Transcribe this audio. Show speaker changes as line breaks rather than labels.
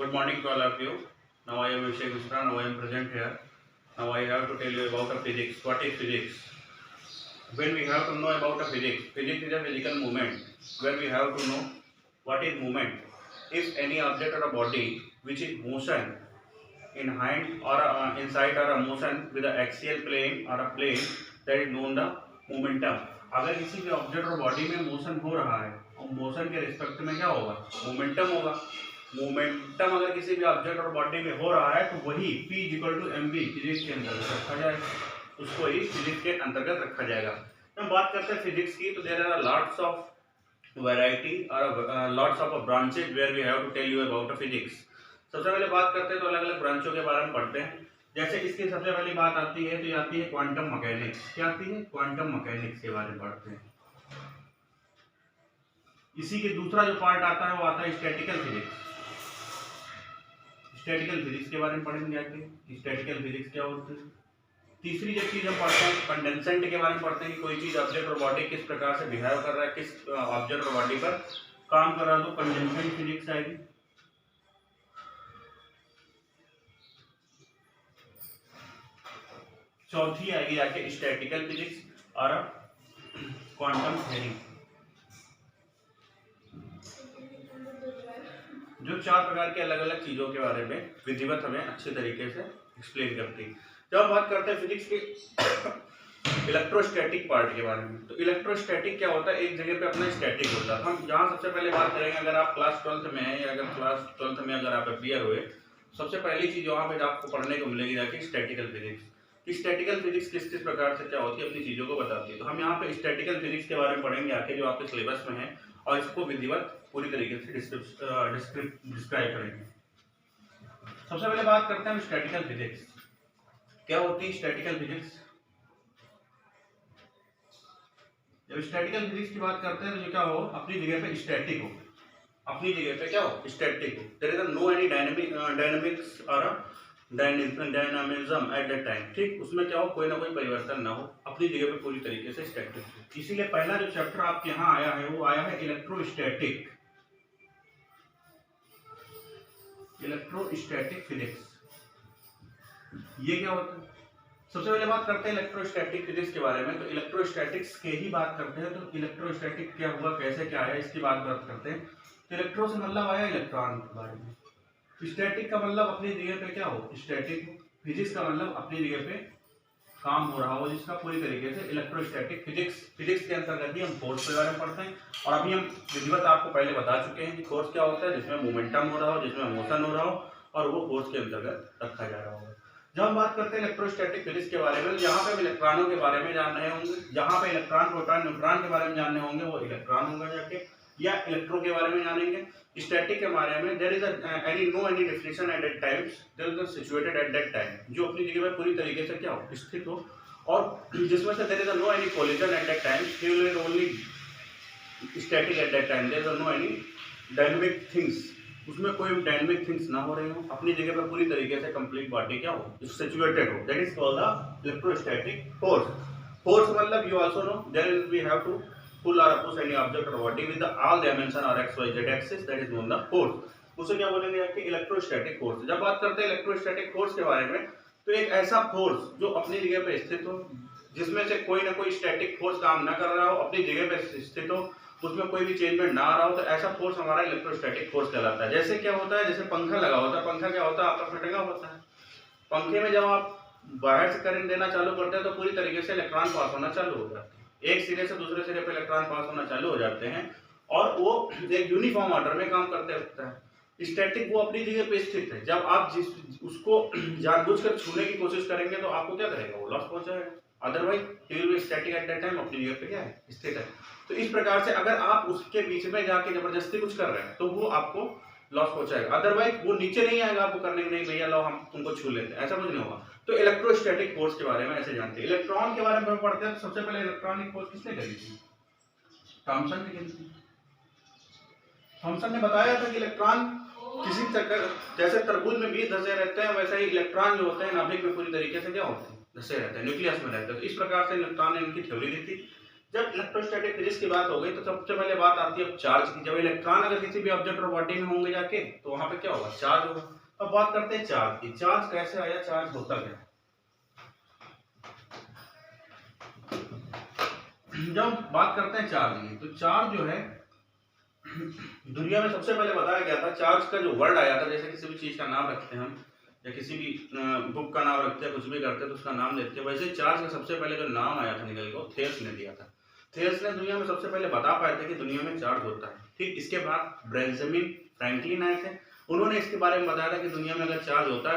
Good morning to all of you. Now I am Abhishek Mishra. Now I am present here. Now I have to tell you about a physics. What is physics? When we have to know about a physics, physics is a physical movement where we have to know what is movement. If any object or a body which is motion in hand or inside or a motion with a axial plane or a plane, that is known the momentum. अगर किसी भी object और body में motion हो रहा है और motion के रिस्पेक्ट में क्या होगा, मोमेंटम होगा। मोमेंटम अगर किसी भी ऑब्जेक्ट और बॉडी में हो रहा है तो वही P equal to m b physics के अंतर्गत रखा जाएगा, उसको ही फिजिक्स के अंतर्गत रखा जाएगा। हम बात करते हैं फिजिक्स की, तो there are lots of variety और lots of branches where we have to tell you about a physics. सबसे पहले बात करते हैं तो अलग अलग ब्रांचों के बारे में पढ़ते हैं। जैसे इसकी सबसे पहली बात आती है तो ये आती है क्वांटम मैकेनिक्स। क्या आती है? क्वांटम मैकेनिक्स के बारे में पढ़ते हैं। इसी के दूसरा जो पार्ट आता है वो आता है स्टैटिकल फिजिक्स। स्टैटिकल फिजिक्स के बारे में पढ़ेंगे आगे, स्टैटिकल फिजिक्स क्या होती है। तीसरी जो चीज हम पढ़ते हैं कंडेंसेंट के बारे में पढ़ते हैं कि कोई चीज ऑब्जेक्ट और बॉडी किस प्रकार से बिहेव कर रहा है, किस ऑब्जेक्ट और बॉडी पर काम कर रहा है, तो कंडेंसेंट फिजिक्स आएगी। चौथी आएगी आके स्टैटिकल फिजिक्स और क्वांटम थ्योरी। जो चार प्रकार के अलग अलग चीजों के बारे में विधिवत हमें अच्छे तरीके से एक्सप्लेन करती है। जब हम बात करते हैं फिजिक्स के इलेक्ट्रोस्टैटिक पार्ट के बारे में, तो इलेक्ट्रोस्टैटिक क्या होता है, एक जगह पे अपना स्टैटिक होता है। हम यहाँ सबसे पहले बात करेंगे, अगर आप क्लास 12th में हैं या अगर क्लास 12th में अगर आप अपीयर हुए, सबसे पहली चीज वहाँ पे आपको पढ़ने को मिलेगी जाके स्टैटिकल फिजिक्स। स्टैटिकल फिजिक्स किस किस प्रकार से क्या होती है, अपनी चीजों को बताती है। तो हम यहाँ पे स्टैटिकल फिजिक्स के बारे में पढ़ेंगे आके, जो आपके सिलेबस में है, और इसको विधिवत पूरी तरीके से डिस्क्राइब करेंगे। सबसे पहले बात करते हैं स्टैटिकल फिजिक्स। क्या होती है स्टैटिकल फिजिक्स? जब स्टैटिकल फिजिक्स की बात करते हैं तो जो क्या हो, अपनी जगह पे स्टैटिक हो, अपनी जगह पे क्या हो, स्टैटिक हो। There is no any dynamics और डायनामिज्म एट दैट टाइम। ठीक, उसमें क्या हो, कोई ना कोई परिवर्तन ना हो, अपनी जगह पे पूरी तरीके से स्टैटिक हो। इसीलिए पहला जो चैप्टर आपके यहाँ आया है वो आया है इलेक्ट्रोस्टैटिक फिजिक्स। ये क्या होता है? सबसे पहले बात करते हैं इलेक्ट्रोस्टैटिक फिजिक्स के बारे में। तो इलेक्ट्रोस्टैटिक्स के ही बात करते हैं। तो इलेक्ट्रोस्टैटिक क्या हुआ, कैसे क्या आया, इसकी बात करते हैं। तो इलेक्ट्रो से मतलब आया इलेक्ट्रॉन के बारे में। स्टैटिक का मतलब अपनी जगह पे क्या हो, स्टैटिक हो। फिजिक्स का मतलब अपनी जगह पे काम हो रहा हो, जिसका पूरी तरीके से इलेक्ट्रोस्टैटिक फिजिक्स के अंतर्गत ही हम फोर्स के बारे में पढ़ते हैं। और अभी हम विधिवत आपको पहले बता चुके हैं कि फोर्स क्या होता है, जिसमें मोमेंटम हो रहा हो, जिसमें मोशन हो रहा हो, और वो फोर्स के अंतर्गत रखा जा रहा होगा। जब हम बात करते हैं इलेक्ट्रोस्टैटिक फिजिक्स के बारे में, जहाँ पे हम इलेक्ट्रॉनों के बारे में जान रहे होंगे, जहाँ पे इलेक्ट्रॉन प्रोटॉन न्यूट्रॉन के बारे में जानने होंगे, वो इलेक्ट्रॉन होगा जाके, या इलेक्ट्रो के बारे में जानेंगे। स्टैटिक के बारे में there is any definition at that time, there is situated at that time, जो अपनी जगह पे पूरी तरीके से क्या हो, स्थित हो, और जिसमें से there is no any collision at that time, he will only static at that time, there is no any dynamic things, उसमें कोई डायनामिक थिंग्स ना हो रहे हो, अपनी जगह पर पूरी तरीके से कंप्लीट बॉडी क्या हो, सिचुएटेड हो। That is called the electrostatic force. Force मतलब you also know there is we have to pull or push any object or body with the all dimension or x y z axis, that is known the force। उसे क्या बोलेंगे आपके electrostatic force. जब बात करते हैं electrostatic force के बारे में, तो एक ऐसा फोर्स जो अपनी जगह पे स्थित हो, जिसमें से कोई ना कोई स्टैटिक फोर्स काम ना कर रहा हो, अपनी जगह पे स्थित हो, उसमें कोई भी चेंजमेंट ना आ रहा हो, तो ऐसा फोर्स हमारा इलेक्ट्रोस्टैटिक फोर्स कहलाता है। जैसे क्या होता है, जैसे पंखा लगा होता है, पंखा क्या होता है, आपस में टंगा होता है। पंखे में जब आप बाहर से करंट देना चालू करते हैं तो पूरी तरीके से इलेक्ट्रॉन पास होना चालू हो जाता है, एक सिरे से दूसरे सिरे पे इलेक्ट्रॉन पास होना चालू हो जाते हैं, और वो एक यूनिफॉर्म ऑर्डर में काम करते रहता है। स्टैटिक वो अपनी जगह पे स्थित है। जब आप उसको जानबूझकर छूने की कोशिश करेंगे तो आपको क्या करेगा, वो लॉस पहुंचाएगा। Otherwise he will be static at that time, अपनी जगह पे क्या है, स्थित है। तो इस प्रकार से अगर आप उसके बीच में जाके जबरदस्ती कुछ कर रहे हैं तो वो आपको लॉस पहुंचाएगा। अदरवाइज वो नीचे नहीं आएगा आपको करने के, नहीं भैया लो हम तुमको छू लेते हैं, ऐसा कुछ नहीं होगा। तो इलेक्ट्रोस्टैटिक फोर्स के बारे में ऐसे जानते हैं। इलेक्ट्रॉन के बारे में पढ़ते हैं तो सबसे पहले इलेक्ट्रॉनिक फोर्स किसने करी थी, थॉमसन ने करी थी। थॉमसन ने बताया था कि इलेक्ट्रॉन किसी चक्कर, जैसे तरबूज में बीज धसे रहते हैं, वैसे ही इलेक्ट्रॉन जो होते हैं नाभिक में पूरी तरीके से क्या होते हैं, धसे रहते हैं, न्यूक्लियस में रहते हैं। तो इस प्रकार से इलेक्ट्रॉन ने इनकी थ्योरी दी थी। जब इलेक्ट्रोस्टैटिक फिजिक्स की बात हो गई तो सबसे पहले बात आती है चार्ज की। जब इलेक्ट्रॉन अगर किसी भी ऑब्जेक्ट और बॉडी में होंगे जाके तो वहां पे क्या होगा, चार्ज होगा। अब बात करते हैं चार्ज की। चार्ज कैसे आया, चार्ज होता क्या? जब बात करते हैं चार्ज की, तो चार्ज जो है दुनिया में सबसे पहले बताया गया था। चार्ज का जो वर्ड आया था, जैसे किसी भी चीज का नाम रखते हैं हम, या किसी भी बुक का नाम रखते हैं, कुछ भी करते हैं तो उसका नाम देते हैं, वैसे चार्ज का सबसे पहले जो नाम आया था निकल के, थेल्स ने दिया था। थेल्स ने दुनिया में सबसे पहले बता पाए थे कि दुनिया में चार्ज होता है। ठीक इसके बाद बेंजामिन फ्रैंकलिन आए थे, उन्होंने इसके बारे में बताया था कि दुनिया में अगर चार्ज होता है